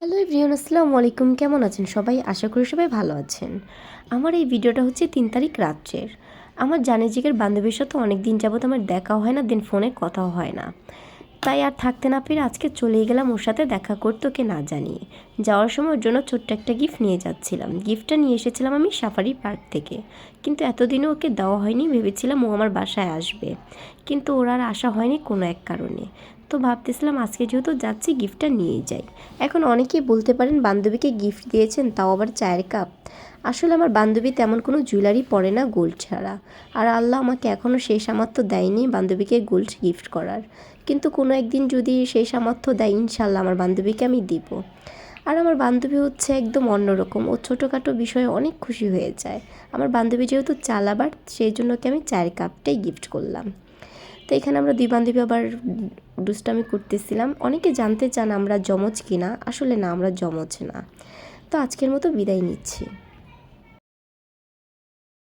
Hello everyone, আসসালামু আলাইকুম। কেমন আছেন সবাই? আশা করি সবাই ভালো আছেন। আমার এই ভিডিওটা হচ্ছে 3 তারিখ রাত্রের। আমার জানিজিকের বান্ধবীর সাথে অনেক দিন যাবত আমার দেখাও হয় না, দেন ফোনে কথাও হয় না। তাই আর থাকতে না পেরে আজকে চলেই গেলাম ওর সাথে দেখা করতে, ওকে না জানিয়ে। যাওয়ার সময় ওর জন্য ছোট্ট একটা গিফট নিয়ে যাচ্ছিলাম। গিফটটা নিয়ে এসেছিলাম আমি সাফারি পার্ক থেকে, কিন্তু এতদিনও ওকে দেওয়া হয়নি। ভেবেছিলাম ও আমার বাসায় আসবে, কিন্তু ওর আর আসা হয়নি কোনো এক কারণে। তো ভাবতেছিলাম আজকে যেহেতু যাচ্ছি গিফটটা নিয়েই যাই। এখন অনেকেই বলতে পারেন বান্ধবীকে গিফট দিয়েছেন, তাও আবার চায়ের কাপ। আসলে আমার বান্ধবী তেমন কোনো জুয়েলারি পরে না গোল্ড ছাড়া, আর আল্লাহ আমাকে এখনও সেই সামর্থ্য দেয়নি বান্ধবীকে গোল্ড গিফট করার। কিন্তু কোনো একদিন যদি সেই সামর্থ্য দেয়, ইনশাল্লাহ আমার বান্ধবীকে আমি দিব। আর আমার বান্ধবী হচ্ছে একদম অন্যরকম, ও ছোটোখাটো বিষয়ে অনেক খুশি হয়ে যায়। আমার বান্ধবী যেহেতু চালাবার, সেই জন্য ওকে আমি চায়ের কাপটাই গিফট করলাম। তো এখানে আমরা দুই বান্ধবী আবার দুষ্টামি করতেছিলাম। অনেকে জানতে চান আমরা জমজ কিনা, আসলে না, আমরা জমজ না। তো আজকের মতো বিদায় নিচ্ছি।